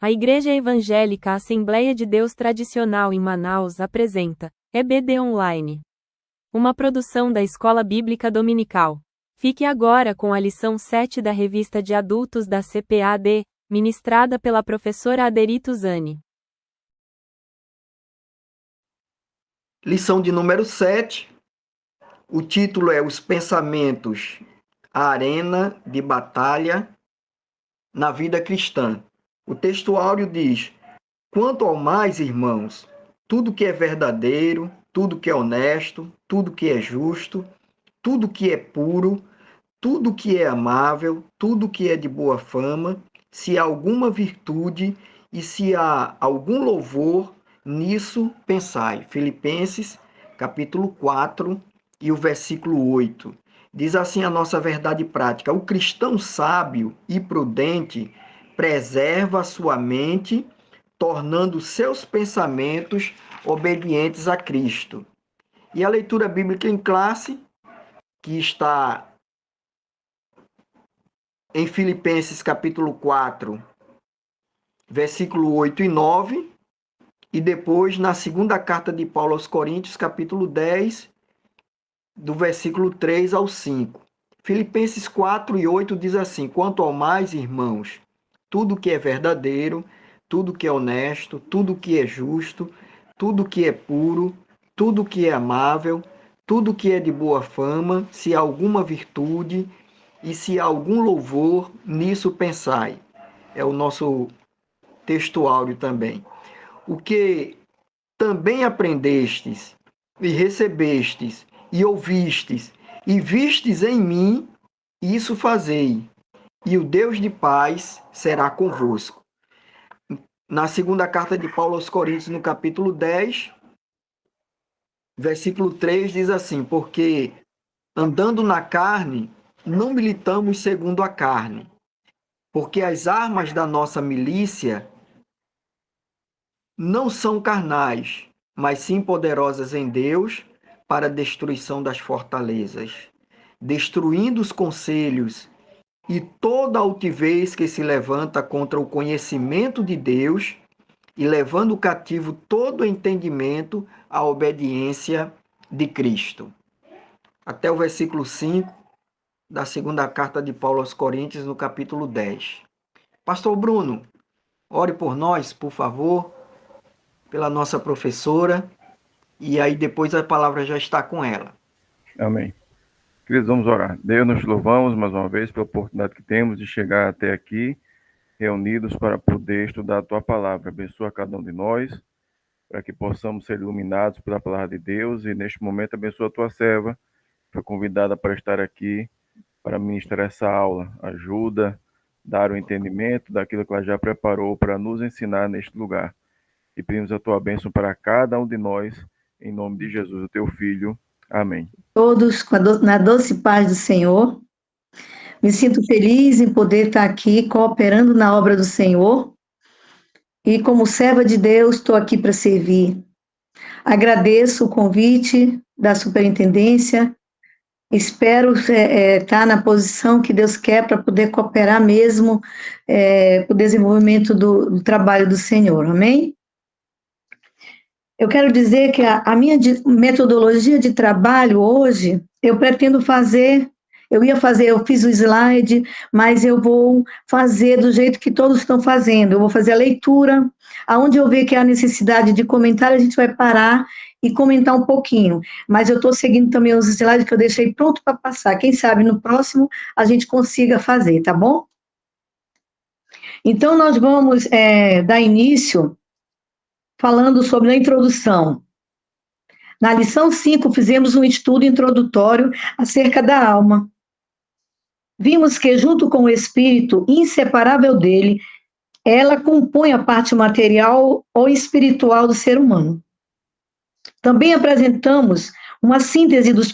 A Igreja Evangélica Assembleia de Deus Tradicional em Manaus apresenta EBD Online, uma produção da Escola Bíblica Dominical. Fique agora com a lição 7 da Revista de Adultos da CPAD, ministrada pela professora Aderito Zani. Lição de número 7. O título é Os Pensamentos, a Arena de Batalha na Vida Cristã. O texto áureo diz: quanto ao mais, irmãos, tudo que é verdadeiro, tudo que é honesto, tudo que é justo, tudo que é puro, tudo que é amável, tudo que é de boa fama, se há alguma virtude e se há algum louvor, nisso pensai. Filipenses, capítulo 4 e o versículo 8. Diz assim a nossa verdade prática: o cristão sábio e prudente preserva a sua mente, tornando seus pensamentos obedientes a Cristo. E a leitura bíblica em classe, que está em Filipenses capítulo 4, versículo 8 e 9, e depois na segunda carta de Paulo aos Coríntios, capítulo 10, do versículo 3 ao 5. Filipenses 4 e 8 diz assim: quanto ao mais, irmãos, tudo que é verdadeiro, tudo que é honesto, tudo que é justo, tudo que é puro, tudo que é amável, tudo que é de boa fama, se há alguma virtude e se há algum louvor, nisso pensai. É o nosso texto áureo também. O que também aprendestes e recebestes e ouvistes e vistes em mim, isso fazei, e o Deus de paz será convosco. Na segunda carta de Paulo aos Coríntios, no capítulo 10, versículo 3, diz assim: porque andando na carne, não militamos segundo a carne, porque as armas da nossa milícia não são carnais, mas sim poderosas em Deus para a destruição das fortalezas, destruindo os conselhos e toda altivez que se levanta contra o conhecimento de Deus e levando cativo todo o entendimento à obediência de Cristo. Até o versículo 5 da segunda carta de Paulo aos Coríntios, no capítulo 10. Pastor Bruno, ore por nós, por favor, pela nossa professora, e aí depois a palavra já está com ela. Amém. Queridos, vamos orar. Deus, nós te louvamos mais uma vez pela oportunidade que temos de chegar até aqui, reunidos para poder estudar a tua palavra. Abençoa cada um de nós, para que possamos ser iluminados pela palavra de Deus, e neste momento abençoa a tua serva, foi convidada para estar aqui, para ministrar essa aula. Ajuda, dar o entendimento daquilo que ela já preparou para nos ensinar neste lugar. E pedimos a tua bênção para cada um de nós, em nome de Jesus, o teu Filho. Amém. Todos na doce paz do Senhor. Me sinto feliz em poder estar aqui cooperando na obra do Senhor. E como serva de Deus, estou aqui para servir. Agradeço o convite da superintendência. Espero estar na posição que Deus quer para poder cooperar mesmo para o desenvolvimento do trabalho do Senhor. Amém? Eu quero dizer que a minha metodologia de trabalho hoje, eu pretendo fazer, eu fiz o slide, mas eu vou fazer do jeito que todos estão fazendo. Eu vou fazer a leitura, aonde eu ver que há necessidade de comentário, a gente vai parar e comentar um pouquinho. Mas eu estou seguindo também os slides que eu deixei pronto para passar. Quem sabe no próximo a gente consiga fazer, tá bom? Então, nós vamos dar início falando sobre a introdução. Na lição 5, fizemos um estudo introdutório acerca da alma. Vimos que, junto com o espírito inseparável dele, ela compõe a parte material ou espiritual do ser humano. Também apresentamos uma síntese dos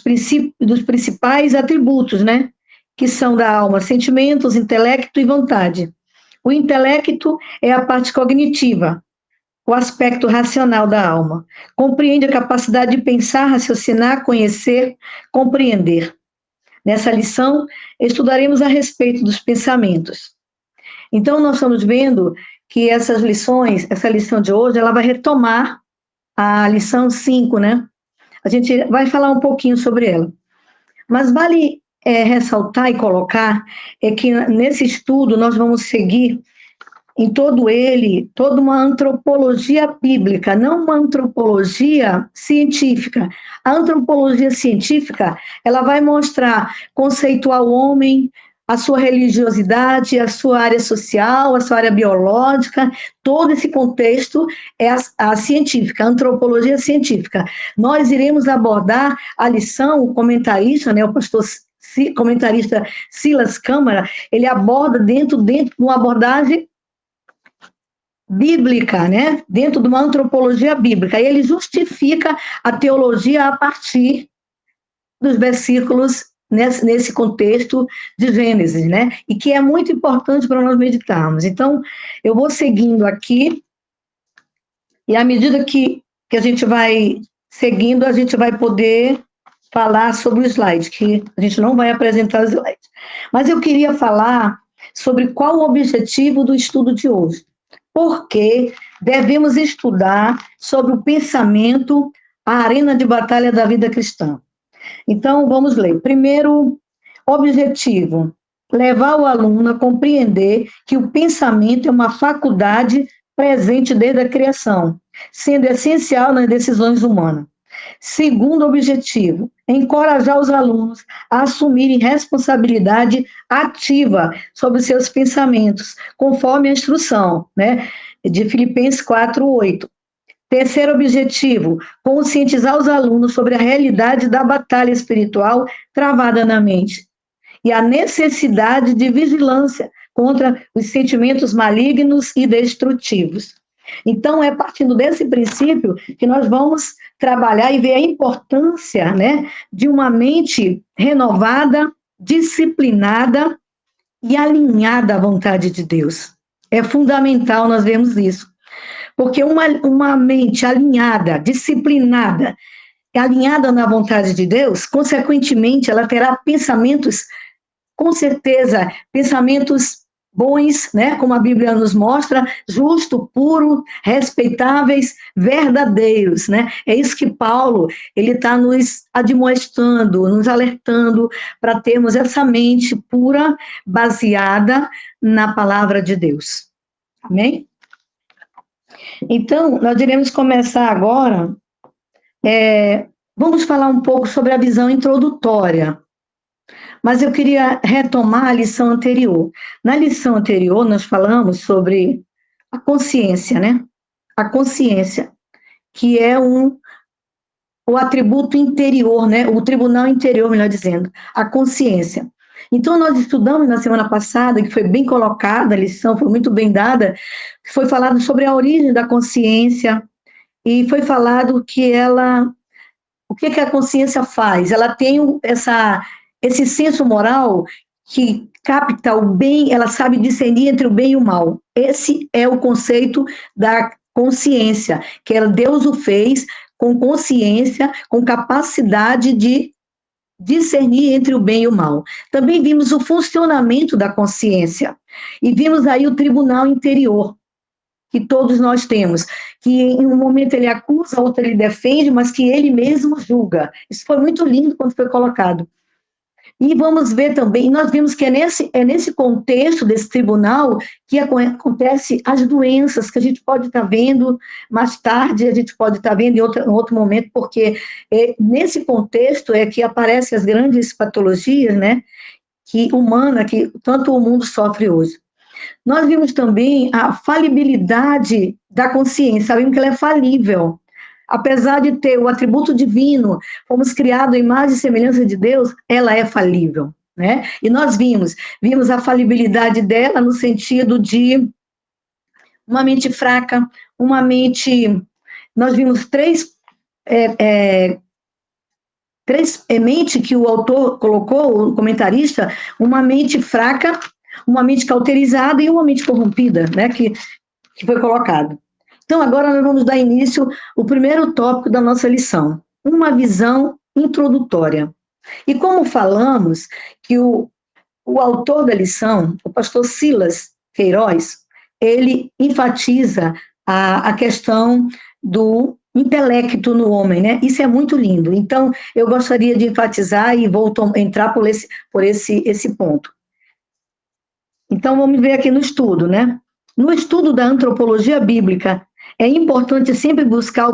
principais atributos, né? Que são da alma: sentimentos, intelecto e vontade. O intelecto é a parte cognitiva, o aspecto racional da alma. Compreende a capacidade de pensar, raciocinar, conhecer, compreender. Nessa lição, estudaremos a respeito dos pensamentos. Então, nós estamos vendo que essa lição de hoje, ela vai retomar a lição 5, né? A gente vai falar um pouquinho sobre ela. Mas vale ressaltar e colocar que nesse estudo nós vamos seguir em todo ele, toda uma antropologia bíblica, não uma antropologia científica. A antropologia científica, ela vai mostrar, conceituar o homem, a sua religiosidade, a sua área social, a sua área biológica, todo esse contexto é a científica, a antropologia científica. Nós iremos abordar a lição, o comentarista, né, o pastor comentarista Silas Câmara, ele aborda dentro de uma abordagem bíblica, né? Dentro de uma antropologia bíblica. E ele justifica a teologia a partir dos versículos nesse contexto de Gênesis, né? E que é muito importante para nós meditarmos. Então, eu vou seguindo aqui, e à medida que a gente vai seguindo, a gente vai poder falar sobre o slide, que a gente não vai apresentar os slides. Mas eu queria falar sobre qual o objetivo do estudo de hoje. Porque devemos estudar sobre o pensamento, a arena de batalha da vida cristã. Então, vamos ler. Primeiro objetivo, levar o aluno a compreender que o pensamento é uma faculdade presente desde a criação, sendo essencial nas decisões humanas. Segundo objetivo, encorajar os alunos a assumirem responsabilidade ativa sobre seus pensamentos, conforme a instrução, né, de Filipenses 4:8. Terceiro objetivo, conscientizar os alunos sobre a realidade da batalha espiritual travada na mente e a necessidade de vigilância contra os sentimentos malignos e destrutivos. Então, é partindo desse princípio que nós vamos trabalhar e ver a importância, né, de uma mente renovada, disciplinada e alinhada à vontade de Deus. É fundamental nós vermos isso. Porque uma mente alinhada, disciplinada, alinhada na vontade de Deus, consequentemente, ela terá pensamentos, com certeza, pensamentos bons, né, como a Bíblia nos mostra, justo, puro, respeitáveis, verdadeiros, né? É isso que Paulo, ele está nos admoestando, nos alertando para termos essa mente pura, baseada na palavra de Deus. Amém? Então, nós iremos começar agora, vamos falar um pouco sobre a visão introdutória. Mas eu queria retomar a lição anterior. Na lição anterior, nós falamos sobre a consciência, né? A consciência, que é o atributo interior, né? O tribunal interior, melhor dizendo, a consciência. Então, nós estudamos na semana passada, que foi bem colocada, a lição foi muito bem dada, foi falado sobre a origem da consciência, e foi falado que o que a consciência faz? Ela tem esse senso moral que capta o bem, ela sabe discernir entre o bem e o mal. Esse é o conceito da consciência, que Deus o fez com consciência, com capacidade de discernir entre o bem e o mal. Também vimos o funcionamento da consciência, e vimos aí o tribunal interior, que todos nós temos, que em um momento ele acusa, outro ele defende, mas que ele mesmo julga. Isso foi muito lindo quando foi colocado. E vamos ver também, nós vimos que é nesse contexto desse tribunal que acontece as doenças que a gente pode estar vendo mais tarde, a gente pode estar vendo em outro momento, porque nesse contexto é que aparecem as grandes patologias, né, humana, que tanto o mundo sofre hoje. Nós vimos também a falibilidade da consciência, sabemos que ela é falível. Apesar de ter o atributo divino, fomos criados em imagem e semelhança de Deus, ela é falível, né? E nós vimos a falibilidade dela no sentido de uma mente fraca, uma mente... Nós vimos três mentes que o autor colocou, o comentarista, uma mente fraca, uma mente cauterizada e uma mente corrompida, né, que foi colocado. Então, agora nós vamos dar início ao primeiro tópico da nossa lição, uma visão introdutória. E como falamos que o autor da lição, o pastor Silas Queiroz, ele enfatiza a questão do intelecto no homem, né? Isso é muito lindo. Então, eu gostaria de enfatizar e vou entrar por esse ponto. Então, vamos ver aqui no estudo, né? No estudo da antropologia bíblica, é importante sempre buscar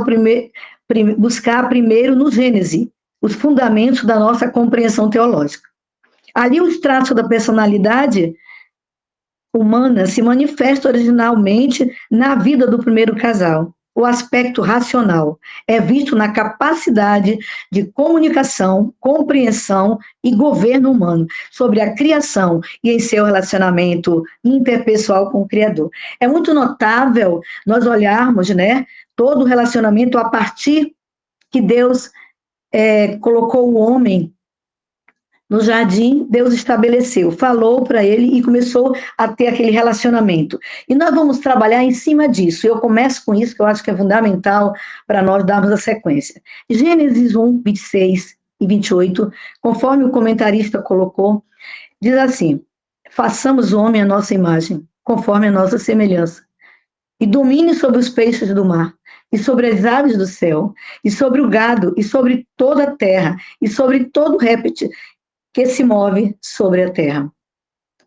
primeiro no Gênesis os fundamentos da nossa compreensão teológica. Ali, os traços da personalidade humana se manifestam originalmente na vida do primeiro casal. O aspecto racional é visto na capacidade de comunicação, compreensão e governo humano sobre a criação e em seu relacionamento interpessoal com o Criador. É muito notável nós olharmos, né, todo o relacionamento a partir que Deus colocou o homem no jardim. Deus estabeleceu, falou para ele e começou a ter aquele relacionamento. E nós vamos trabalhar em cima disso. Eu começo com isso, que eu acho que é fundamental para nós darmos a sequência. Gênesis 1, 26 e 28, conforme o comentarista colocou, diz assim: façamos o homem à nossa imagem, conforme a nossa semelhança, e domine sobre os peixes do mar, e sobre as aves do céu, e sobre o gado, e sobre toda a terra, e sobre todo réptil que se move sobre a terra.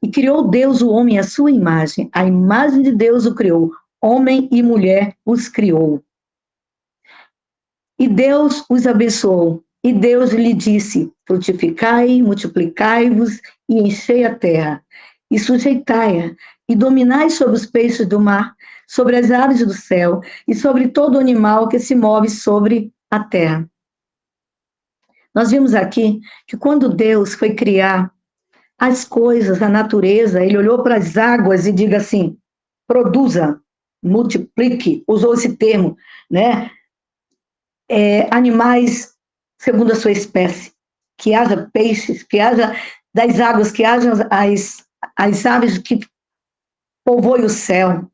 E criou Deus o homem à sua imagem, a imagem de Deus o criou, homem e mulher os criou. E Deus os abençoou, e Deus lhe disse: frutificai, multiplicai-vos e enchei a terra, e sujeitai-a, e dominai sobre os peixes do mar, sobre as aves do céu, e sobre todo animal que se move sobre a terra. Nós vimos aqui que quando Deus foi criar as coisas, a natureza, ele olhou para as águas e diga assim: produza, multiplique, usou esse termo, né? Animais segundo a sua espécie, que haja peixes, que haja das águas, que haja as aves que povoem o céu.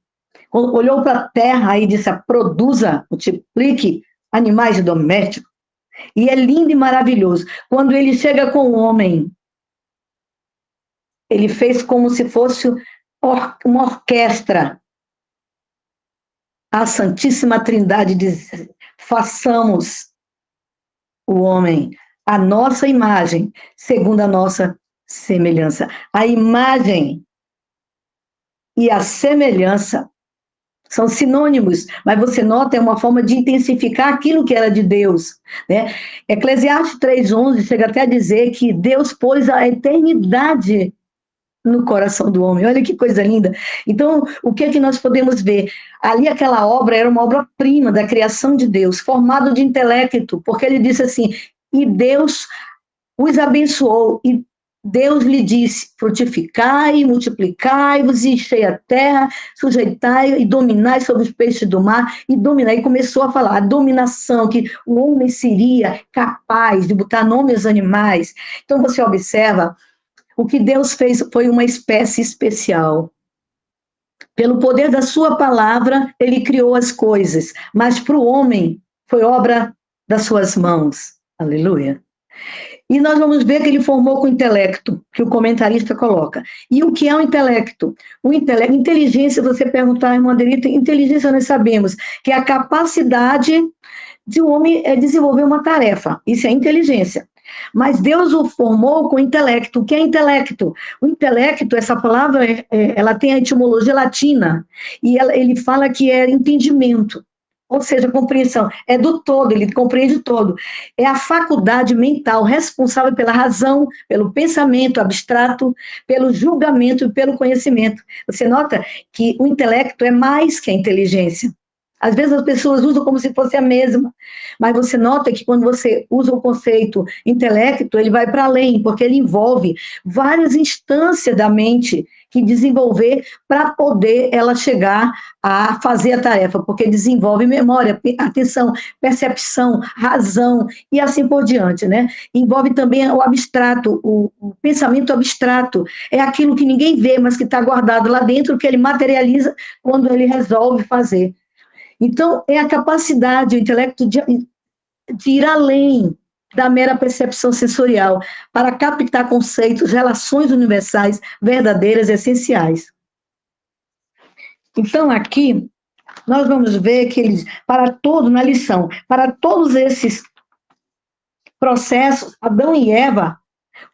Olhou para a terra e disse: produza, multiplique animais domésticos. E é lindo e maravilhoso. Quando ele chega com o homem, ele fez como se fosse uma orquestra. A Santíssima Trindade diz: façamos o homem à nossa imagem, segundo a nossa semelhança. A imagem e a semelhança são sinônimos, mas você nota, é uma forma de intensificar aquilo que era de Deus, né? Eclesiastes 3:11 chega até a dizer que Deus pôs a eternidade no coração do homem. Olha que coisa linda. Então, o que é que nós podemos ver? Ali aquela obra era uma obra-prima da criação de Deus, formada de intelecto, porque ele disse assim: e Deus os abençoou, e Deus lhe disse: frutificai, multiplicai-vos, e enchei a terra, sujeitai e dominai sobre os peixes do mar, e dominai. E começou a falar a dominação, que o homem seria capaz de botar nome aos animais. Então você observa, o que Deus fez foi uma espécie especial. Pelo poder da sua palavra, ele criou as coisas, mas para o homem foi obra das suas mãos. Aleluia. E nós vamos ver que ele formou com o intelecto, que o comentarista coloca. E o que é o intelecto? O intelecto, inteligência, você perguntar, irmã Adelita, inteligência nós sabemos que é a capacidade de um homem desenvolver uma tarefa. Isso é inteligência. Mas Deus o formou com intelecto. O que é intelecto? O intelecto, essa palavra, ela tem a etimologia latina, e ele fala que é entendimento. Ou seja, compreensão, é do todo, ele compreende todo. É a faculdade mental responsável pela razão, pelo pensamento abstrato, pelo julgamento e pelo conhecimento. Você nota que o intelecto é mais que a inteligência. Às vezes as pessoas usam como se fosse a mesma, mas você nota que quando você usa o conceito intelecto, ele vai para além, porque ele envolve várias instâncias da mente que desenvolver para poder ela chegar a fazer a tarefa, porque desenvolve memória, atenção, percepção, razão e assim por diante, né? Envolve também o abstrato, o pensamento abstrato, é aquilo que ninguém vê, mas que está guardado lá dentro, que ele materializa quando ele resolve fazer. Então, é a capacidade, o intelecto de ir além da mera percepção sensorial, para captar conceitos, relações universais, verdadeiras, essenciais. Então, aqui, nós vamos ver que eles, na lição, para todos esses processos, Adão e Eva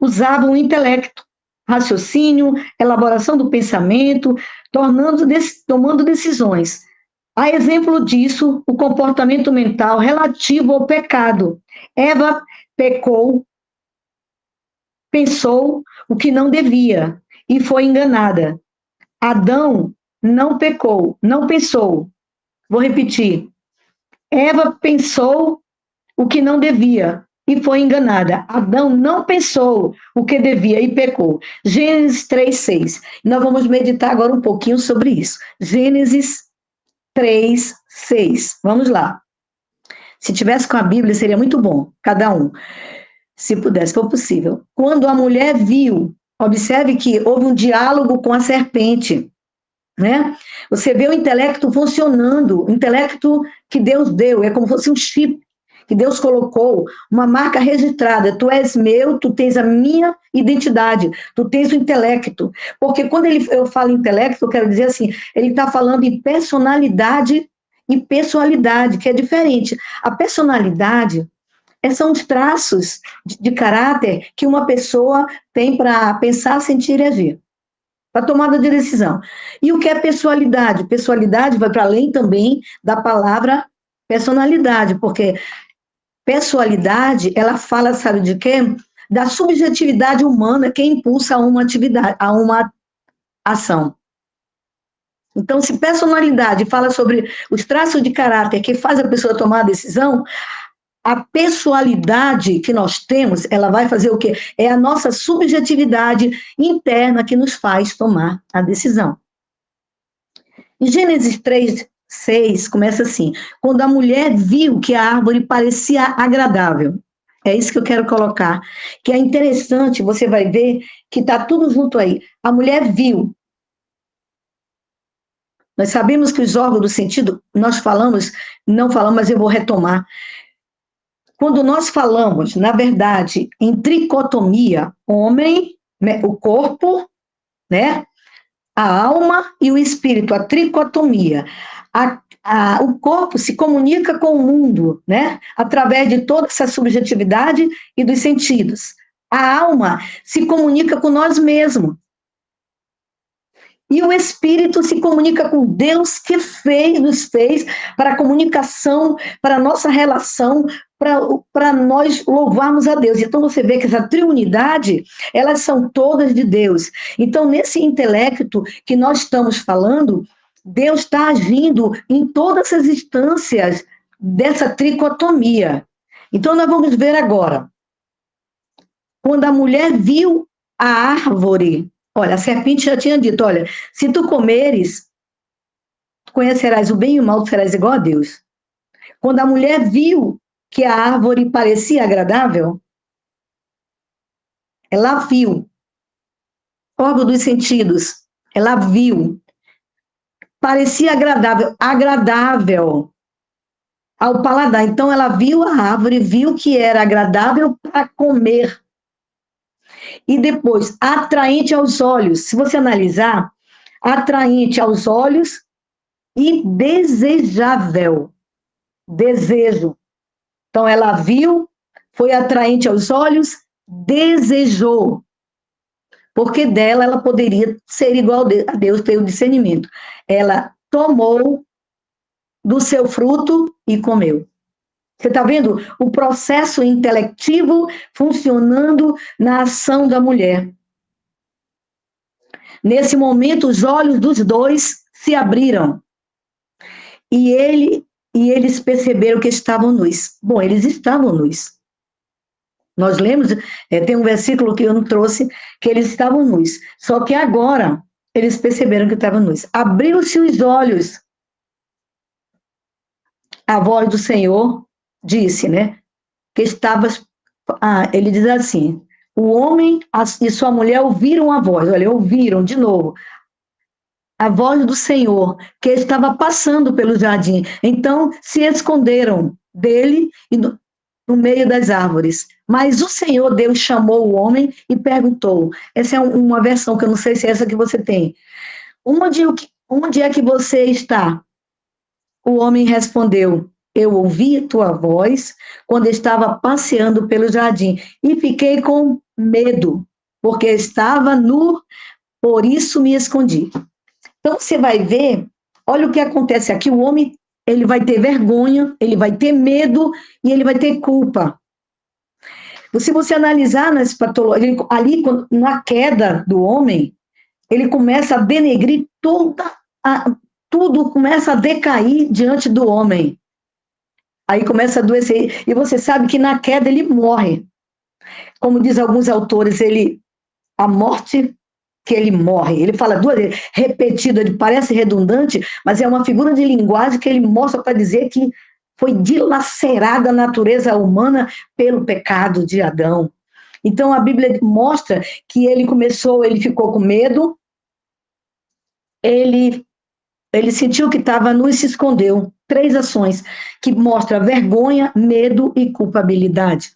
usavam o intelecto, raciocínio, elaboração do pensamento, tomando decisões. A exemplo disso, o comportamento mental relativo ao pecado. Eva pecou, pensou o que não devia e foi enganada. Adão não pecou, não pensou. Vou repetir. Eva pensou o que não devia e foi enganada. Adão não pensou o que devia e pecou. Gênesis 3:6. Nós vamos meditar agora um pouquinho sobre isso. Gênesis 3:6. Vamos lá. Se tivesse com a Bíblia, seria muito bom, cada um, se pudesse, se for possível. Quando a mulher viu, observe que houve um diálogo com a serpente, né? Você vê o intelecto funcionando, o intelecto que Deus deu, é como se fosse um chip que Deus colocou, uma marca registrada. Tu és meu, tu tens a minha identidade, tu tens o intelecto. Porque quando eu falo intelecto, eu quero dizer assim, ele está falando em personalidade e pessoalidade, que é diferente. A personalidade são os traços de caráter que uma pessoa tem para pensar, sentir e agir, para tomada de decisão. E o que é pessoalidade? Pessoalidade vai para além também da palavra personalidade, porque pessoalidade, ela fala, sabe de quê? Da subjetividade humana que impulsa uma atividade, a uma ação. Então, se personalidade fala sobre os traços de caráter que faz a pessoa tomar a decisão, a pessoalidade que nós temos, ela vai fazer o quê? É a nossa subjetividade interna que nos faz tomar a decisão. Em Gênesis 3:6 começa assim: quando a mulher viu que a árvore parecia agradável. É isso que eu quero colocar, que é interessante, você vai ver que está tudo junto aí. A mulher viu. Nós sabemos que os órgãos do sentido, nós falamos, não falamos, mas eu vou retomar. Quando nós falamos, na verdade, em tricotomia, homem, né, o corpo, né, a alma e o espírito, a tricotomia. O corpo se comunica com o mundo, né, através de toda essa subjetividade e dos sentidos. A alma se comunica com nós mesmos. E o Espírito se comunica com Deus que nos fez para a comunicação, para a nossa relação, para nós louvarmos a Deus. Então você vê que essa triunidade, elas são todas de Deus. Então nesse intelecto que nós estamos falando, Deus está agindo em todas as instâncias dessa tricotomia. Então nós vamos ver agora. Quando a mulher viu a árvore, olha, a serpente já tinha dito, olha, se tu comeres, conhecerás o bem e o mal, tu serás igual a Deus. Quando a mulher viu que a árvore parecia agradável, ela viu, órgão dos sentidos, ela viu, parecia agradável ao paladar. Então ela viu a árvore, viu que era agradável para comer. E depois, atraente aos olhos. Se você analisar, atraente aos olhos e desejável. Desejo. Então, ela viu, foi atraente aos olhos, desejou. Porque dela ela poderia ser igual a Deus pelo discernimento. Ela tomou do seu fruto e comeu. Você está vendo o processo intelectivo funcionando na ação da mulher. Nesse momento, os olhos dos dois se abriram. E eles perceberam que estavam nus. Bom, eles estavam nus. Nós lemos, tem um versículo que eu não trouxe, que eles estavam nus. Só que agora, eles perceberam que estavam nus. Abriram-se os olhos. A voz do Senhor disse, né? Que estava... ele diz assim, o homem e sua mulher ouviram a voz. Olha, ouviram de novo. A voz do Senhor, que estava passando pelo jardim. Então, se esconderam dele e no meio das árvores. Mas o Senhor Deus chamou o homem e perguntou. Essa é uma versão que eu não sei se é essa que você tem. onde é que você está? O homem respondeu, eu ouvi tua voz quando estava passeando pelo jardim e fiquei com medo, porque estava nu, por isso me escondi. Então você vai ver, olha o que acontece aqui, o homem, ele vai ter vergonha, ele vai ter medo e ele vai ter culpa. Se você analisar nas patologias, ali na queda do homem, ele começa a denegrir tudo começa a decair diante do homem. Aí começa a adoecer. E você sabe que na queda ele morre. Como diz alguns autores, a morte que ele morre. Ele fala duas vezes, repetida, parece redundante, mas é uma figura de linguagem que ele mostra para dizer que foi dilacerada a natureza humana pelo pecado de Adão. Então a Bíblia mostra que ele ficou com medo, ele sentiu que estava nu e se escondeu. 3 ações que mostram vergonha, medo e culpabilidade.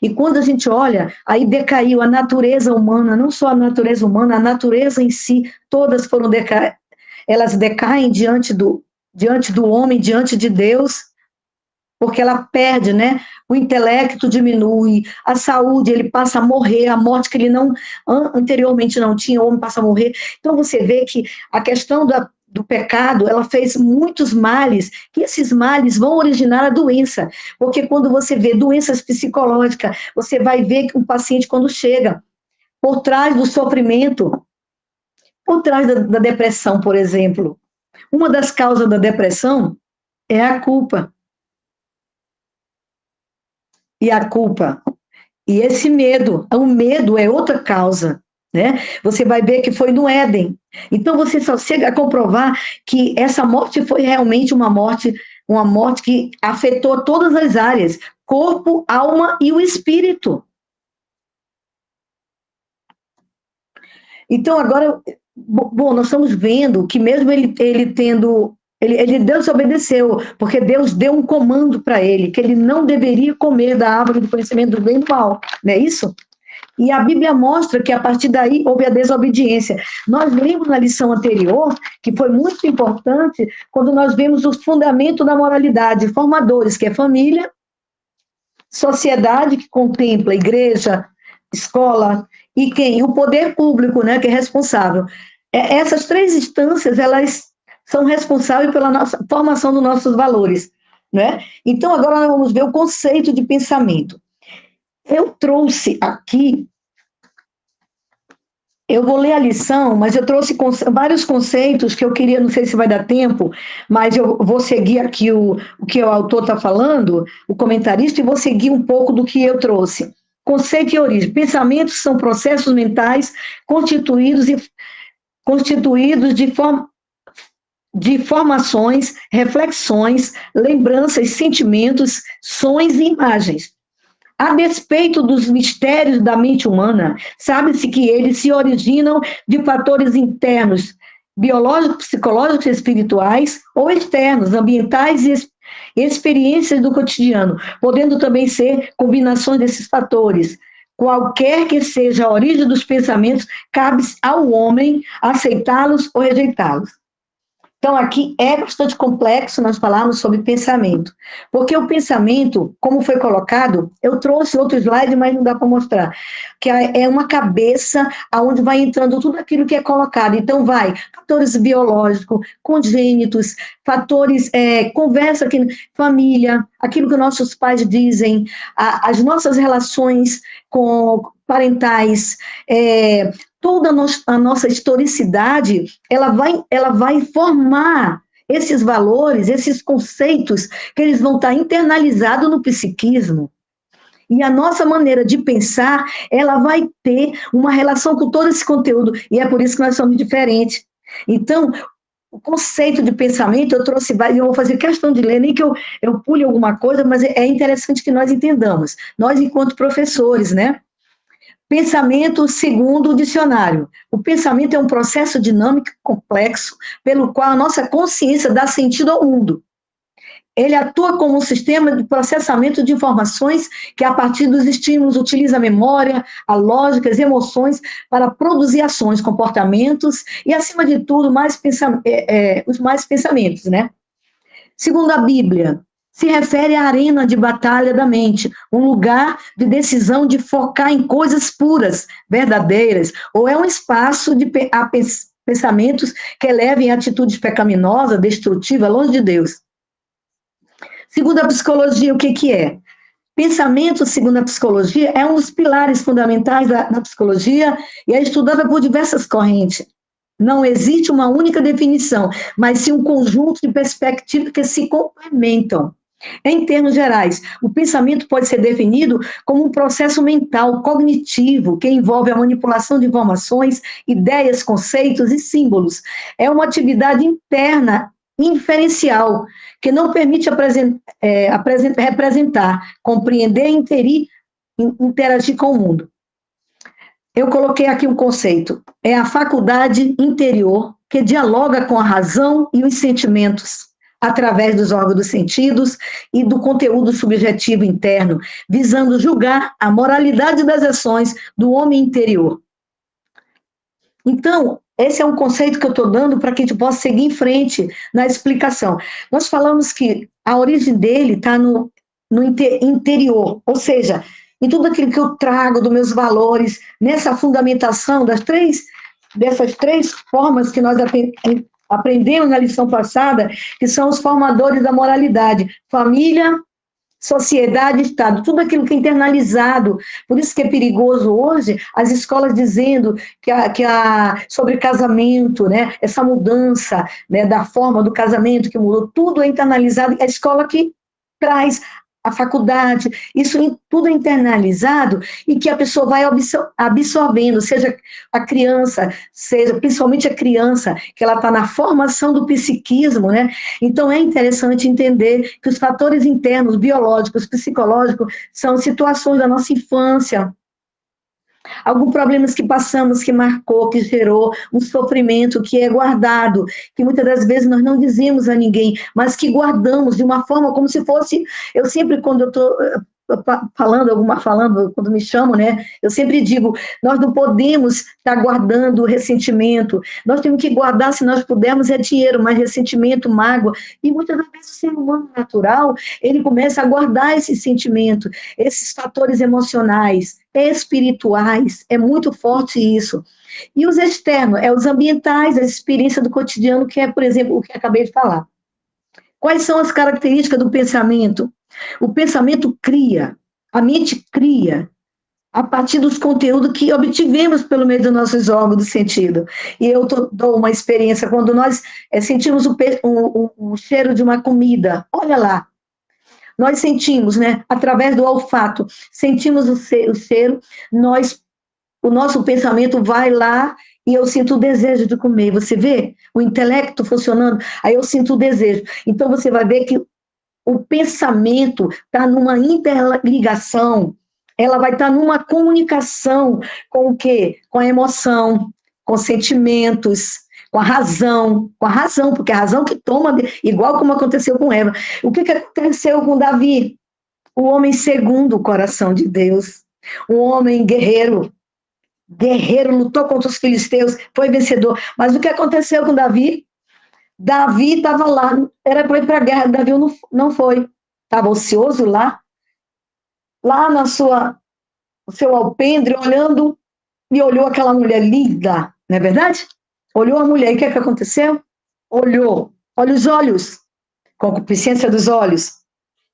E quando a gente olha, aí decaiu a natureza humana, não só a natureza humana, a natureza em si, todas elas decaem diante do homem, diante de Deus, porque ela perde, né? O intelecto diminui, a saúde, ele passa a morrer, a morte que ele anteriormente não tinha, o homem passa a morrer. Então você vê que a questão do pecado, ela fez muitos males, que esses males vão originar a doença, porque quando você vê doenças psicológicas, você vai ver que um paciente, quando chega, por trás do sofrimento, por trás da depressão, por exemplo, uma das causas da depressão é a culpa. E a culpa, e esse medo, o medo é outra causa, né? Você vai ver que foi no Éden. Então você só chega a comprovar que essa morte foi realmente uma morte que afetou todas as áreas, corpo, alma e o espírito. Então agora, bom, nós estamos vendo que mesmo ele tendo Deus obedeceu, porque Deus deu um comando para ele, que ele não deveria comer da árvore do conhecimento do bem e do mal, não é isso? E a Bíblia mostra que a partir daí houve a desobediência. Nós lemos na lição anterior, que foi muito importante, quando nós vemos os fundamentos da moralidade, formadores, que é família, sociedade, que contempla igreja, escola, e quem? O poder público, né, que é responsável. Essas 3 instâncias, elas são responsáveis pela formação dos nossos valores, né? Então, agora nós vamos ver o conceito de pensamento. Eu trouxe aqui, eu vou ler a lição, mas eu trouxe vários conceitos que eu queria, não sei se vai dar tempo, mas eu vou seguir aqui o que o autor está falando, o comentarista, e vou seguir um pouco do que eu trouxe. Conceito e origem. Pensamentos são processos mentais constituídos de formações, reflexões, lembranças, sentimentos, sonhos e imagens. A despeito dos mistérios da mente humana, sabe-se que eles se originam de fatores internos, biológicos, psicológicos e espirituais, ou externos, ambientais e experiências do cotidiano, podendo também ser combinações desses fatores. Qualquer que seja a origem dos pensamentos, cabe ao homem aceitá-los ou rejeitá-los. Então, aqui é bastante complexo nós falarmos sobre pensamento, porque o pensamento, como foi colocado, eu trouxe outro slide, mas não dá para mostrar, que é uma cabeça onde vai entrando tudo aquilo que é colocado. Então, vai fatores biológicos, congênitos, fatores, conversa aqui, família, aquilo que nossos pais dizem, as nossas relações parentais, toda a nossa historicidade, ela vai formar esses valores, esses conceitos, que eles vão estar internalizados no psiquismo. E a nossa maneira de pensar, ela vai ter uma relação com todo esse conteúdo, e é por isso que nós somos diferentes. Então, o conceito de pensamento, eu trouxe vários, eu vou fazer questão de ler, nem que eu pule alguma coisa, mas é interessante que nós entendamos, nós enquanto professores, né? Pensamento segundo o dicionário. O pensamento é um processo dinâmico complexo pelo qual a nossa consciência dá sentido ao mundo. Ele atua como um sistema de processamento de informações que, a partir dos estímulos, utiliza a memória, a lógica, as emoções para produzir ações, comportamentos e, acima de tudo, os mais pensamentos, né? Segundo a Bíblia, se refere à arena de batalha da mente, um lugar de decisão de focar em coisas puras, verdadeiras, ou é um espaço de pensamentos que levem a atitudes pecaminosas, destrutivas, longe de Deus. Segundo a psicologia, o que é? Pensamento, segundo a psicologia, é um dos pilares fundamentais da psicologia e é estudada por diversas correntes. Não existe uma única definição, mas sim um conjunto de perspectivas que se complementam. Em termos gerais, o pensamento pode ser definido como um processo mental, cognitivo, que envolve a manipulação de informações, ideias, conceitos e símbolos. É uma atividade interna inferencial, que não permite representar, compreender e interagir com o mundo. Eu coloquei aqui um conceito, é a faculdade interior que dialoga com a razão e os sentimentos, através dos órgãos dos sentidos e do conteúdo subjetivo interno, visando julgar a moralidade das ações do homem interior. Então, esse é um conceito que eu estou dando para que a gente possa seguir em frente na explicação. Nós falamos que a origem dele está no interior, ou seja, em tudo aquilo que eu trago dos meus valores, nessa fundamentação dessas três formas que nós aprendemos na lição passada, que são os formadores da moralidade: família, sociedade, Estado, tudo aquilo que é internalizado. Por isso que é perigoso hoje as escolas dizendo sobre casamento, né, essa mudança, né, da forma do casamento que mudou, tudo é internalizado, é a escola que traz a faculdade, isso tudo é internalizado e que a pessoa vai absorvendo, seja a criança, seja principalmente a criança, que ela está na formação do psiquismo, né? Então é interessante entender que os fatores internos, biológicos, psicológicos, são situações da nossa infância, alguns problemas que passamos, que marcou, que gerou um sofrimento que é guardado, que muitas das vezes nós não dizemos a ninguém, mas que guardamos de uma forma como se fosse, eu sempre quando eu estou quando me chamam, né, eu sempre digo, nós não podemos estar guardando ressentimento, nós temos que guardar, se nós pudermos, é dinheiro, mas ressentimento, mágoa, e muitas das vezes o ser humano natural, ele começa a guardar esse sentimento, esses fatores emocionais, espirituais, é muito forte isso. E os externos, os ambientais, a experiência do cotidiano, que é, por exemplo, o que acabei de falar. Quais são as características do pensamento? O pensamento cria, a mente cria, a partir dos conteúdos que obtivemos pelo meio dos nossos órgãos do sentido. E eu dou uma experiência, quando nós sentimos o cheiro de uma comida, olha lá, nós sentimos, né, através do olfato, sentimos o cheiro, o nosso pensamento vai lá e eu sinto o desejo de comer. Você vê o intelecto funcionando, aí eu sinto o desejo. Então você vai ver que o pensamento está numa interligação, ela vai estar numa comunicação com o quê? Com a emoção, com sentimentos, com a razão, porque a razão que toma, igual como aconteceu com Eva. O que aconteceu com Davi? O homem segundo o coração de Deus, um homem guerreiro, lutou contra os filisteus, foi vencedor. Mas o que aconteceu com Davi? Davi estava lá, era para ir para a guerra, Davi não foi. Estava ocioso lá no seu alpendre, olhando, e olhou aquela mulher linda, não é verdade? Olhou a mulher, e o que aconteceu? Olha os olhos, concupiscência dos olhos,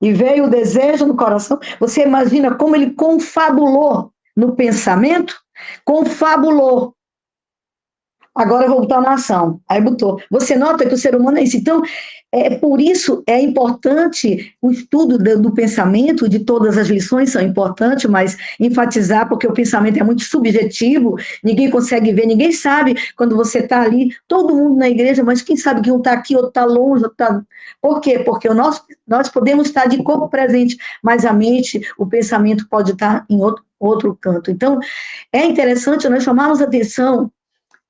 e veio o desejo no coração. Você imagina como ele confabulou no pensamento? Confabulou. Agora eu vou botar na ação. Aí botou. Você nota que o ser humano é isso. Então, por isso é importante o estudo do pensamento, de todas as lições são importantes, mas enfatizar, porque o pensamento é muito subjetivo, ninguém consegue ver, ninguém sabe quando você está ali, todo mundo na igreja, mas quem sabe que um está aqui, outro está longe, outro está... Por quê? Porque nós podemos estar de corpo presente, mas a mente, o pensamento pode estar em outro canto. Então, é interessante nós chamarmos atenção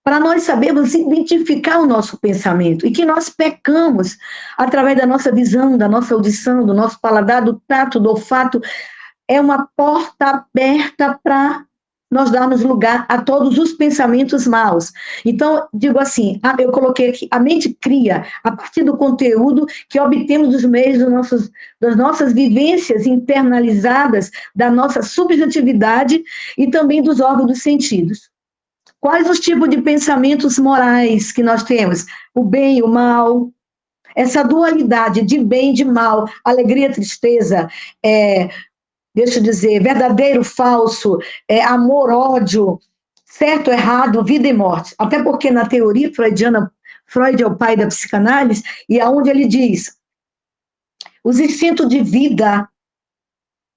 para nós sabermos identificar o nosso pensamento e que nós pecamos através da nossa visão, da nossa audição, do nosso paladar, do tato, do olfato. É uma porta aberta para nós darmos lugar a todos os pensamentos maus. Então, digo assim, eu coloquei aqui, a mente cria a partir do conteúdo que obtemos dos meios das nossas vivências internalizadas, da nossa subjetividade e também dos órgãos dos sentidos. Quais os tipos de pensamentos morais que nós temos? O bem e o mal, essa dualidade de bem e de mal, alegria, tristeza, deixa eu dizer, verdadeiro, falso, amor, ódio, certo, errado, vida e morte. Até porque na teoria freudiana, Freud é o pai da psicanálise, e aonde ele diz, os instintos de vida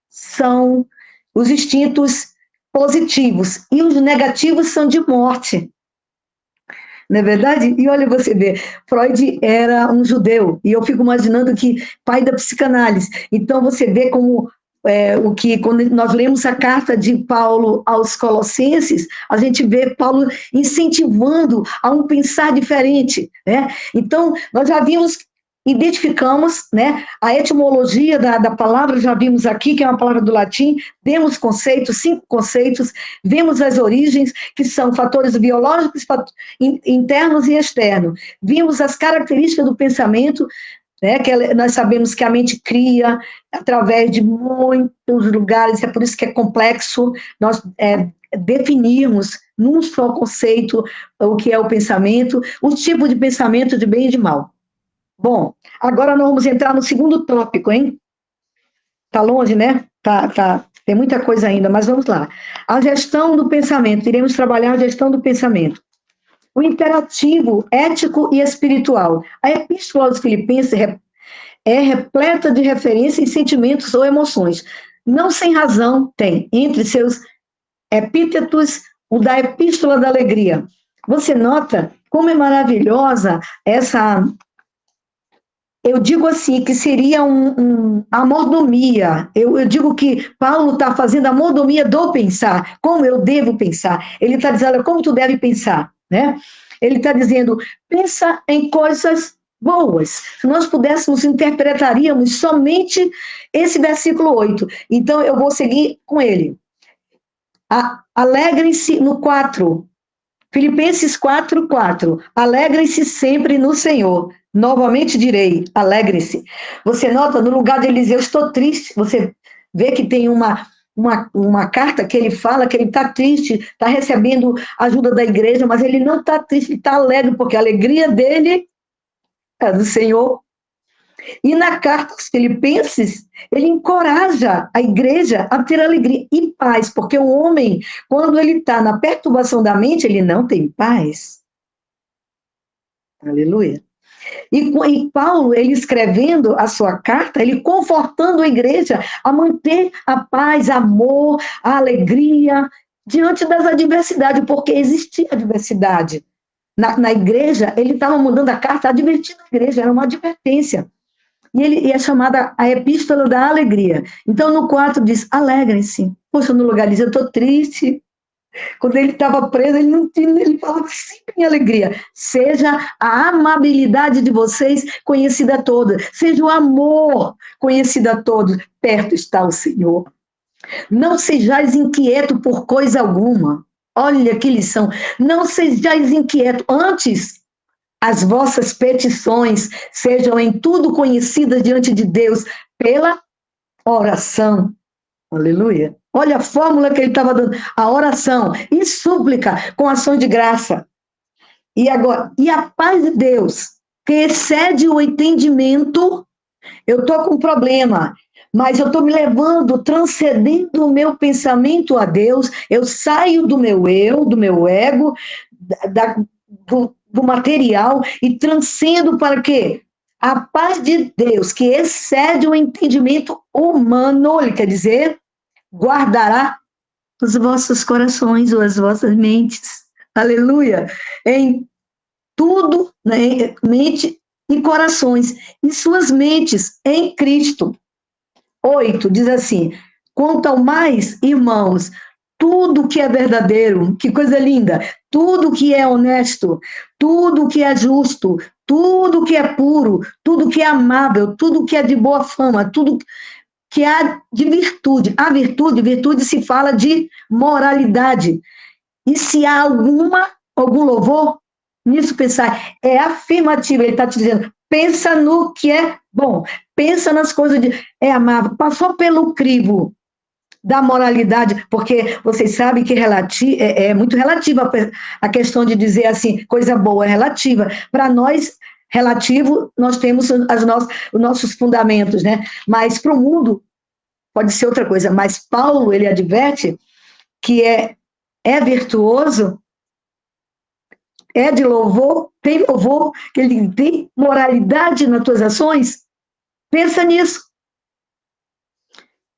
são os instintos positivos, e os negativos são de morte. Não é verdade? E olha, você vê, Freud era um judeu, e eu fico imaginando que pai da psicanálise. Então, você vê como quando nós lemos a carta de Paulo aos Colossenses, a gente vê Paulo incentivando a um pensar diferente, né? Então, nós já identificamos, né, a etimologia da palavra, já vimos aqui, que é uma palavra do latim, demos conceitos, 5 conceitos, vimos as origens, que são fatores biológicos, internos e externos, vimos as características do pensamento, né, que nós sabemos que a mente cria através de muitos lugares, é por isso que é complexo nós definirmos num só conceito o que é o pensamento, o tipo de pensamento de bem e de mal. Bom, agora nós vamos entrar no segundo tópico, hein? Tá longe, né? Tem muita coisa ainda, mas vamos lá. A gestão do pensamento, iremos trabalhar a gestão do pensamento. O imperativo ético e espiritual. A Epístola aos Filipenses é repleta de referências e sentimentos ou emoções. Não sem razão tem, entre seus epítetos, o da Epístola da Alegria. Você nota como é maravilhosa essa... Eu digo assim, que seria a mordomia. Eu digo que Paulo está fazendo a mordomia do pensar, como eu devo pensar. Ele está dizendo, como tu deve pensar, né? Ele está dizendo, pensa em coisas boas. Se nós pudéssemos, interpretaríamos somente esse versículo 8. Então, eu vou seguir com ele. Alegrem-se no 4. Filipenses 4:4. Alegrem-se sempre no Senhor. Novamente direi, alegrem-se. Você nota, no lugar de Eliseu, estou triste. Você vê que tem uma carta que ele fala que ele está triste, está recebendo ajuda da igreja, mas ele não está triste, ele está alegre, porque a alegria dele é do Senhor. E na carta aos Filipenses, ele encoraja a igreja a ter alegria e paz, porque o homem, quando ele está na perturbação da mente, ele não tem paz. Aleluia. E Paulo, ele escrevendo a sua carta, ele confortando a igreja a manter a paz, amor, a alegria diante das adversidades, porque existia adversidade. Na igreja, ele estava mandando a carta advertindo a igreja, era uma advertência. E é chamada a Epístola da Alegria. Então, no 4 diz, alegrem-se. Poxa, no lugar diz, eu estou triste. Quando ele estava preso, ele falava sempre em alegria. Seja a amabilidade de vocês conhecida a todos. Seja o amor conhecido a todos. Perto está o Senhor. Não sejais inquietos por coisa alguma. Olha que lição. Não sejais inquietos. Antes, as vossas petições sejam em tudo conhecidas diante de Deus pela oração. Aleluia. Olha a fórmula que ele estava dando. A oração e súplica com ações de graça. E agora, e a paz de Deus, que excede o entendimento, eu estou com um problema, mas eu estou me levando, transcendendo o meu pensamento a Deus, eu saio do meu eu, do meu ego, do material e transcendo para quê? A paz de Deus, que excede o entendimento humano, ele quer dizer, guardará os vossos corações ou as vossas mentes. Aleluia! Em tudo, né, mente e corações, e suas mentes em Cristo. 8, diz assim, quanto ao mais, irmãos, tudo que é verdadeiro, que coisa linda, tudo que é honesto, tudo que é justo, tudo que é puro, tudo que é amável, tudo que é de boa fama, tudo que há de virtude. A virtude se fala de moralidade. E se há algum louvor, nisso pensar, é afirmativo, ele está te dizendo, pensa no que é bom, pensa nas coisas de, é amável, passou pelo crivo da moralidade, porque vocês sabem que é muito relativa a questão de dizer assim, coisa boa é relativa. Para nós, relativo, nós temos os nossos fundamentos, né? Mas para o mundo, pode ser outra coisa. Mas Paulo, ele adverte que é virtuoso, é de louvor, que ele tem moralidade nas tuas ações. Pensa nisso.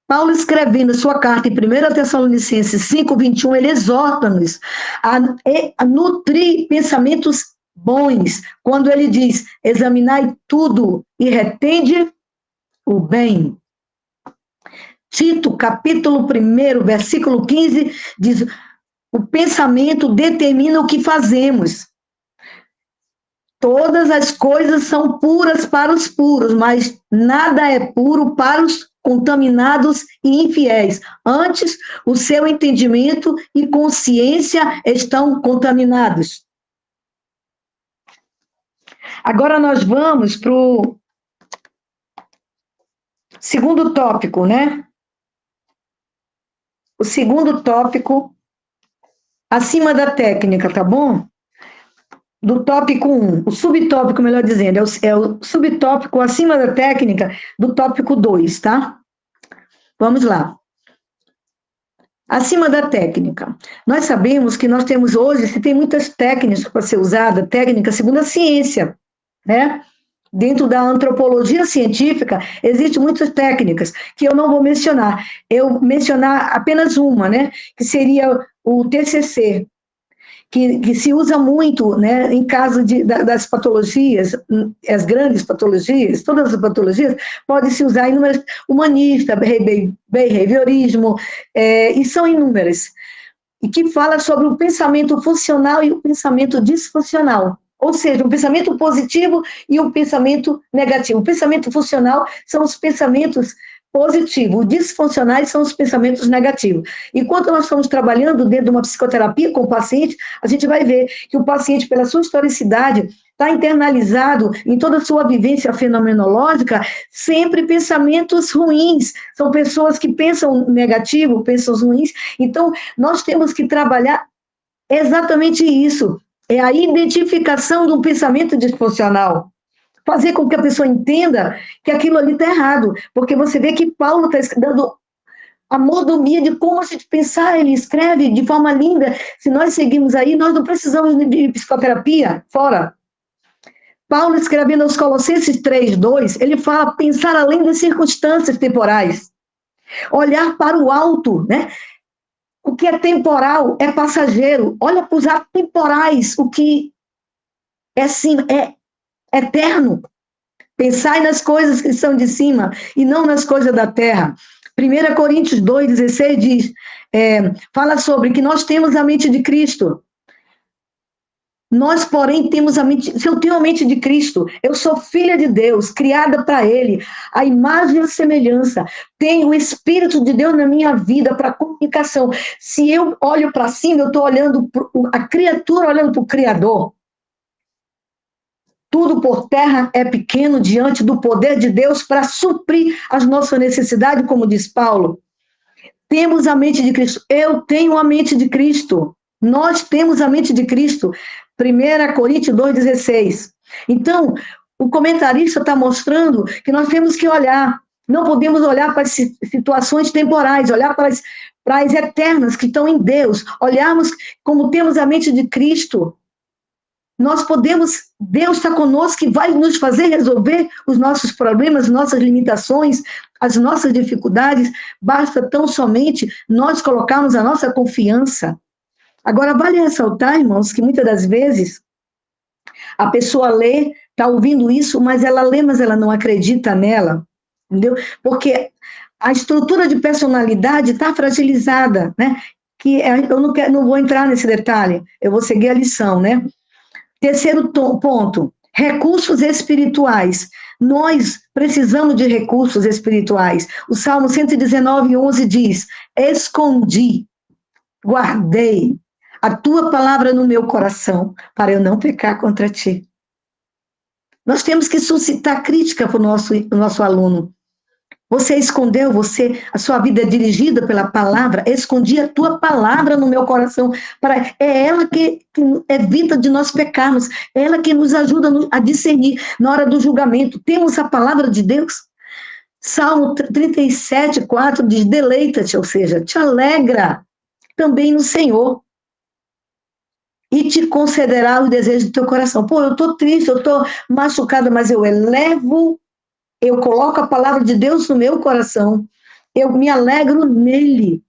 Paulo, escrevendo sua carta em 1 Tessalonicenses 5:21, ele exorta-nos a nutrir pensamentos bons, quando ele diz, examinai tudo e retende o bem. Tito, capítulo 1, versículo 15, diz, o pensamento determina o que fazemos. Todas as coisas são puras para os puros, mas nada é puro para os contaminados e infiéis. Antes, o seu entendimento e consciência estão contaminados. Agora nós vamos para o segundo tópico, né? O segundo tópico, acima da técnica, tá bom? Do tópico 1, o subtópico, melhor dizendo, é o subtópico acima da técnica do tópico 2, tá? Vamos lá. Acima da técnica. Nós sabemos que nós temos hoje, se tem muitas técnicas para ser usada, técnica segundo a ciência, né? Dentro da antropologia científica, existem muitas técnicas que eu não vou mencionar. Eu mencionar apenas uma, né? Que seria o TCC, que se usa muito, né, em caso das patologias, as grandes patologias, todas as patologias, pode se usar inúmeras, humanista, behaviorismo, e são inúmeras, e que fala sobre o pensamento funcional e o pensamento disfuncional, ou seja, o pensamento positivo e o pensamento negativo. O pensamento funcional são os pensamentos positivos, os disfuncionais são os pensamentos negativos. Enquanto nós estamos trabalhando dentro de uma psicoterapia com o paciente, a gente vai ver que o paciente, pela sua historicidade, está internalizado em toda a sua vivência fenomenológica, sempre pensamentos ruins. São pessoas que pensam negativo, pensam ruins. Então, nós temos que trabalhar exatamente isso. É a identificação de um pensamento disfuncional. Fazer com que a pessoa entenda que aquilo ali está errado. Porque você vê que Paulo está dando a mordomia de como a gente pensar, ele escreve de forma linda. Se nós seguirmos aí, nós não precisamos de psicoterapia, fora. Paulo, escrevendo aos Colossenses 3:2, ele fala pensar além das circunstâncias temporais. Olhar para o alto, né? O que é temporal é passageiro. Olha para os atemporais, o que é eterno. Pensai nas coisas que são de cima e não nas coisas da terra. 1 Coríntios 2:16 diz, fala sobre que nós temos a mente de Cristo. Nós, porém, temos a mente, se eu tenho a mente de Cristo, eu sou filha de Deus, criada para Ele, a imagem e a semelhança, tenho o Espírito de Deus na minha vida para comunicação. Se eu olho para cima, eu estou olhando a criatura olhando para o Criador. Tudo por terra é pequeno diante do poder de Deus para suprir as nossas necessidades, como diz Paulo. Temos a mente de Cristo. Eu tenho a mente de Cristo. Nós temos a mente de Cristo. 1 Coríntios 2:16. Então, o comentarista está mostrando que nós temos que olhar. Não podemos olhar para as situações temporais, olhar para as eternas que estão em Deus. Olharmos como temos a mente de Cristo. Nós podemos, Deus está conosco e vai nos fazer resolver os nossos problemas, nossas limitações, as nossas dificuldades. Basta tão somente nós colocarmos a nossa confiança. Agora, vale ressaltar, irmãos, que muitas das vezes a pessoa lê, está ouvindo isso, mas ela lê, mas ela não acredita nela, entendeu? Porque a estrutura de personalidade está fragilizada, né? eu não vou entrar nesse detalhe, eu vou seguir a lição, né? Terceiro ponto, recursos espirituais. Nós precisamos de recursos espirituais. O Salmo 119:11 diz: escondi, guardei a tua palavra no meu coração, para eu não pecar contra ti. Nós temos que suscitar crítica para o nosso aluno. Você escondeu, a sua vida é dirigida pela palavra, escondi a tua palavra no meu coração. É ela que evita de nós pecarmos, é ela que nos ajuda a discernir na hora do julgamento. Temos a palavra de Deus. Salmo 37:4 diz: deleita-te, ou seja, te alegra também no Senhor, e te concederá o desejo do teu coração. Pô, eu estou triste, eu estou machucada, mas eu coloco a palavra de Deus no meu coração, eu me alegro nele.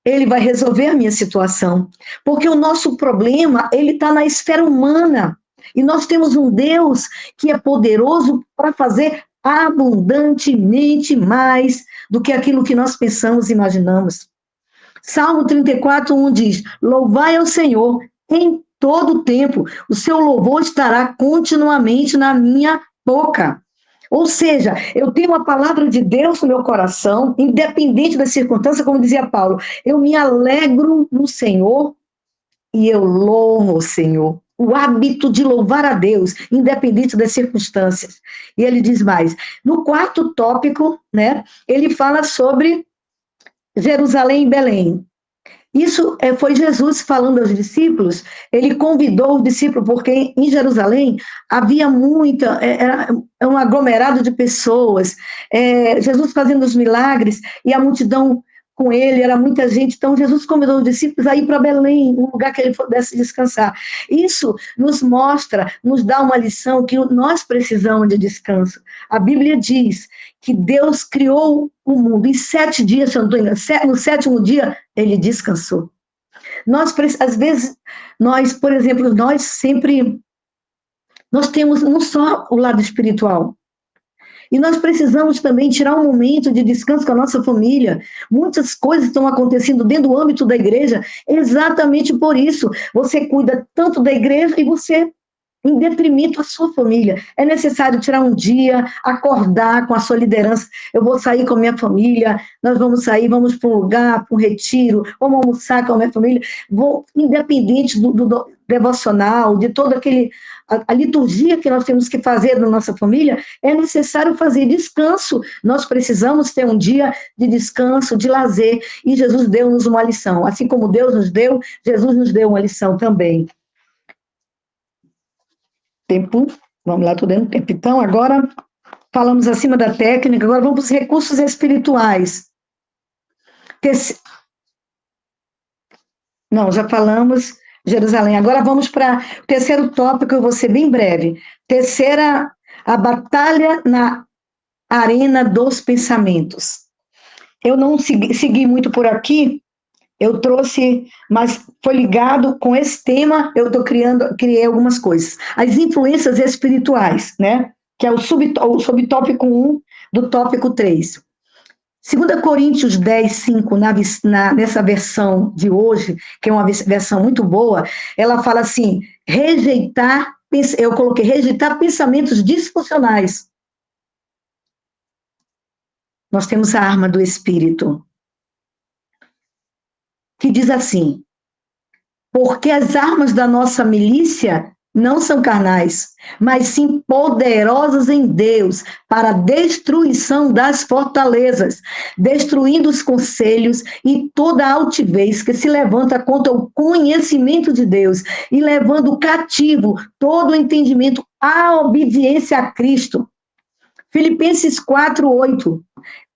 Ele vai resolver a minha situação. Porque o nosso problema, ele está na esfera humana. E nós temos um Deus que é poderoso para fazer abundantemente mais do que aquilo que nós pensamos e imaginamos. Salmo 34:1 diz: louvai ao Senhor em todo o tempo, o seu louvor estará continuamente na minha boca. Ou seja, eu tenho a palavra de Deus no meu coração, independente da circunstância, como dizia Paulo, eu me alegro no Senhor e eu louvo o Senhor. O hábito de louvar a Deus, independente das circunstâncias. E ele diz mais, no quarto tópico, né, ele fala sobre Jerusalém e Belém. Isso foi Jesus falando aos discípulos, ele convidou os discípulos, porque em Jerusalém havia era um aglomerado de pessoas, Jesus fazendo os milagres, e a multidão com ele, era muita gente, então Jesus convidou os discípulos a ir para Belém, um lugar que ele pudesse descansar. Isso nos mostra, nos dá uma lição que nós precisamos de descanso. A Bíblia diz que Deus criou o mundo em 7 dias, se eu não estou enganado, no 7º dia, ele descansou. Às vezes, por exemplo, nós temos não só o lado espiritual, e nós precisamos também tirar um momento de descanso com a nossa família. Muitas coisas estão acontecendo dentro do âmbito da igreja, exatamente por isso. Você cuida tanto da igreja e você em detrimento à sua família. É necessário tirar um dia, acordar com a sua liderança. Eu vou sair com a minha família, nós vamos sair, vamos para um lugar, para um retiro, vamos almoçar com a minha família. Independente do devocional, de toda a liturgia que nós temos que fazer na nossa família, é necessário fazer descanso. Nós precisamos ter um dia de descanso, de lazer, e Jesus deu-nos uma lição. Assim como Deus nos deu, Jesus nos deu uma lição também. Tempo, vamos lá, estou dando tempo. Então, agora falamos acima da técnica, agora vamos para os recursos espirituais. Não, já falamos Jerusalém. Agora vamos para o terceiro tópico, eu vou ser bem breve. Terceira, a batalha na arena dos pensamentos. Eu não segui muito por aqui, eu trouxe, mas foi ligado com esse tema, criei algumas coisas. As influências espirituais, né? Que é o subtópico 1 do tópico 3. 2 Coríntios 10:5, nessa versão de hoje, que é uma versão muito boa, ela fala assim, eu coloquei rejeitar pensamentos disfuncionais. Nós temos a arma do Espírito, que diz assim, porque as armas da nossa milícia não são carnais, mas sim poderosas em Deus para a destruição das fortalezas, destruindo os conselhos e toda a altivez que se levanta contra o conhecimento de Deus e levando cativo todo o entendimento à obediência a Cristo. Filipenses 4:8,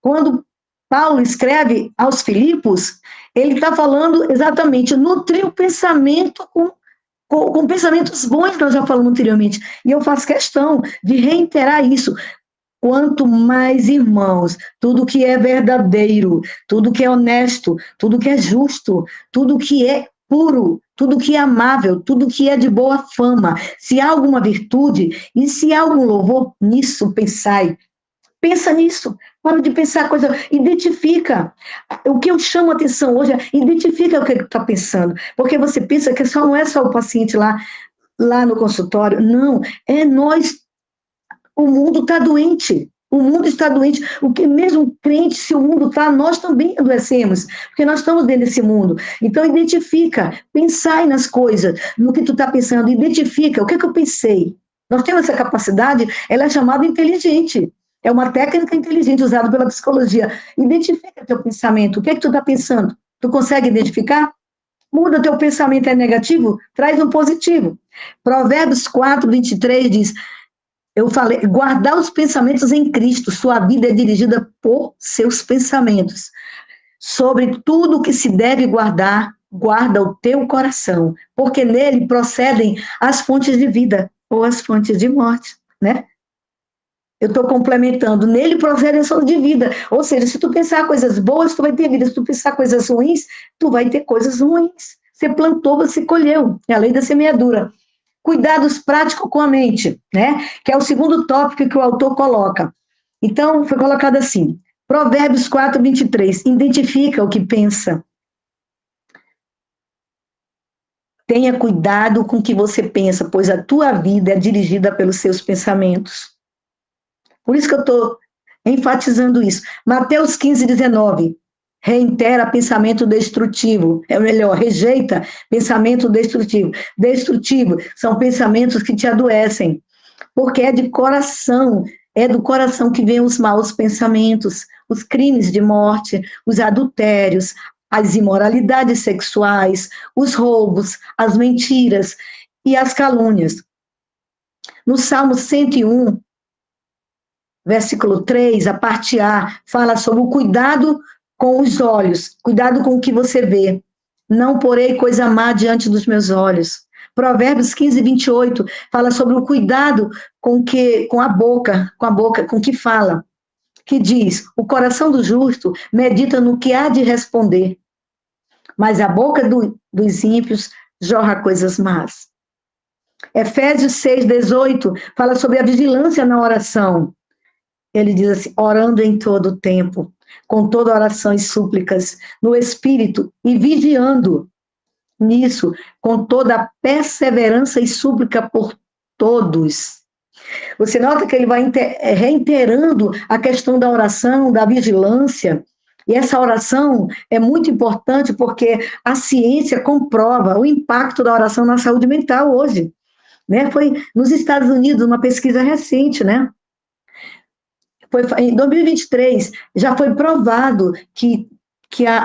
quando Paulo escreve aos Filipos, ele está falando exatamente, nutrir o pensamento com pensamentos bons que nós já falamos anteriormente. E eu faço questão de reiterar isso. Quanto mais, irmãos, tudo que é verdadeiro, tudo que é honesto, tudo que é justo, tudo que é puro, tudo que é amável, tudo que é de boa fama, se há alguma virtude e se há algum louvor, nisso pensai. Pensa nisso. Para de pensar coisa. Identifica. O que eu chamo a atenção hoje é identifica o que tu está pensando. Porque você pensa que não é só o paciente lá no consultório. Não, é nós. O mundo está doente. O mundo está doente. O que mesmo crente, se o mundo está, nós também adoecemos, porque nós estamos dentro desse mundo. Então, identifica, pensai nas coisas, no que tu está pensando, identifica, o que eu pensei? Nós temos essa capacidade, ela é chamada inteligente. É uma técnica inteligente usada pela psicologia. Identifica teu pensamento, o que tu está pensando? Tu consegue identificar? Muda teu pensamento, é negativo? Traz um positivo. Provérbios 4, 23 diz, eu falei, guardar os pensamentos em Cristo, sua vida é dirigida por seus pensamentos. Sobre tudo que se deve guardar, guarda o teu coração, porque nele procedem as fontes de vida ou as fontes de morte, né? Eu estou complementando, nele procedem as fontes de vida, ou seja, se tu pensar coisas boas, tu vai ter vida, se tu pensar coisas ruins, tu vai ter coisas ruins. Você plantou, você colheu, é a lei da semeadura. Cuidados práticos com a mente, né? Que é o segundo tópico que o autor coloca. Então, foi colocado assim, Provérbios 4, 23, identifica o que pensa. Tenha cuidado com o que você pensa, pois a tua vida é dirigida pelos seus pensamentos. Por isso que eu estou enfatizando isso. Mateus 15, 19, reitera pensamento destrutivo, é melhor, rejeita pensamento destrutivo. Destrutivo são pensamentos que te adoecem, porque é do coração que vêm os maus pensamentos, os crimes de morte, os adultérios, as imoralidades sexuais, os roubos, as mentiras e as calúnias. No Salmo 101, versículo 3, a parte A, fala sobre o cuidado com os olhos, cuidado com o que você vê. Não porei coisa má diante dos meus olhos. Provérbios 15, 28, fala sobre o cuidado com a boca, com o que fala. Que diz, o coração do justo medita no que há de responder, mas a boca dos ímpios jorra coisas más. Efésios 6, 18, fala sobre a vigilância na oração. Ele diz assim, orando em todo o tempo, com toda oração e súplicas, no Espírito, e vigiando nisso, com toda a perseverança e súplica por todos. Você nota que ele vai reiterando a questão da oração, da vigilância, e essa oração é muito importante porque a ciência comprova o impacto da oração na saúde mental hoje. Né? Foi nos Estados Unidos, uma pesquisa recente, né? Em 2023, já foi provado que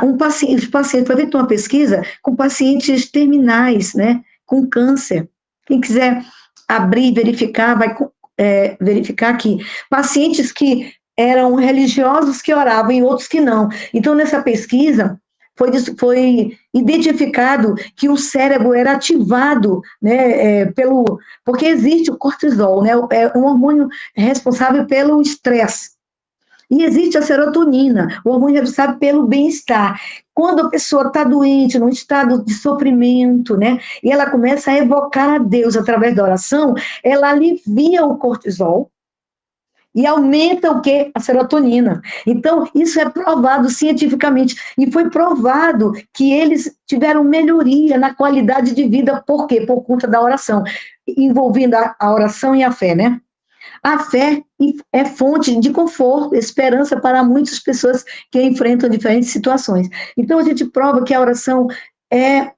os pacientes, foi feita uma pesquisa com pacientes terminais, né, com câncer. Quem quiser abrir e verificar, vai verificar que pacientes que eram religiosos que oravam e outros que não. Então, nessa pesquisa, foi identificado que o cérebro era ativado, né, porque existe o cortisol, né, é um hormônio responsável pelo estresse. E existe a serotonina, o hormônio responsável pelo bem-estar. Quando a pessoa está doente, num estado de sofrimento, né, e ela começa a evocar a Deus através da oração, ela alivia o cortisol, e aumenta o quê? A serotonina. Então, isso é provado cientificamente. E foi provado que eles tiveram melhoria na qualidade de vida. Por quê? Por conta da oração. Envolvendo a oração e a fé, né? A fé é fonte de conforto, esperança para muitas pessoas que enfrentam diferentes situações. Então, a gente prova que a oração é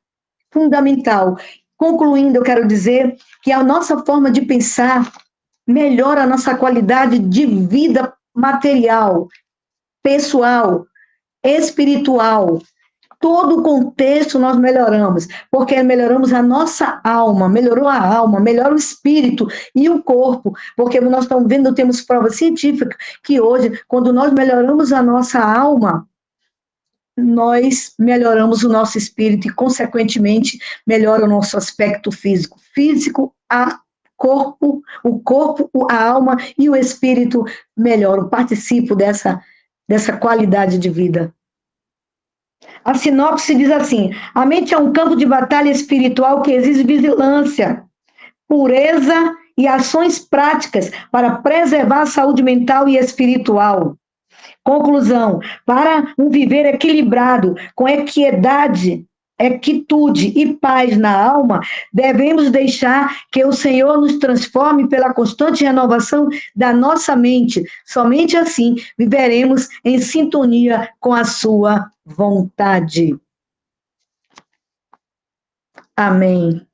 fundamental. Concluindo, eu quero dizer que a nossa forma de pensar melhora a nossa qualidade de vida material, pessoal, espiritual. Todo o contexto nós melhoramos, porque melhoramos a nossa alma, melhorou a alma, melhora o espírito e o corpo, porque nós estamos vendo, temos provas científicas que hoje, quando nós melhoramos a nossa alma, nós melhoramos o nosso espírito e, consequentemente, melhora o nosso aspecto físico. Físico, o corpo, a alma e o espírito melhoram, participam dessa qualidade de vida. A sinopse diz assim, a mente é um campo de batalha espiritual que exige vigilância, pureza e ações práticas para preservar a saúde mental e espiritual. Conclusão: para um viver equilibrado, com equidade, equitude e paz na alma, devemos deixar que o Senhor nos transforme pela constante renovação da nossa mente. Somente assim viveremos em sintonia com a sua vontade. Amém.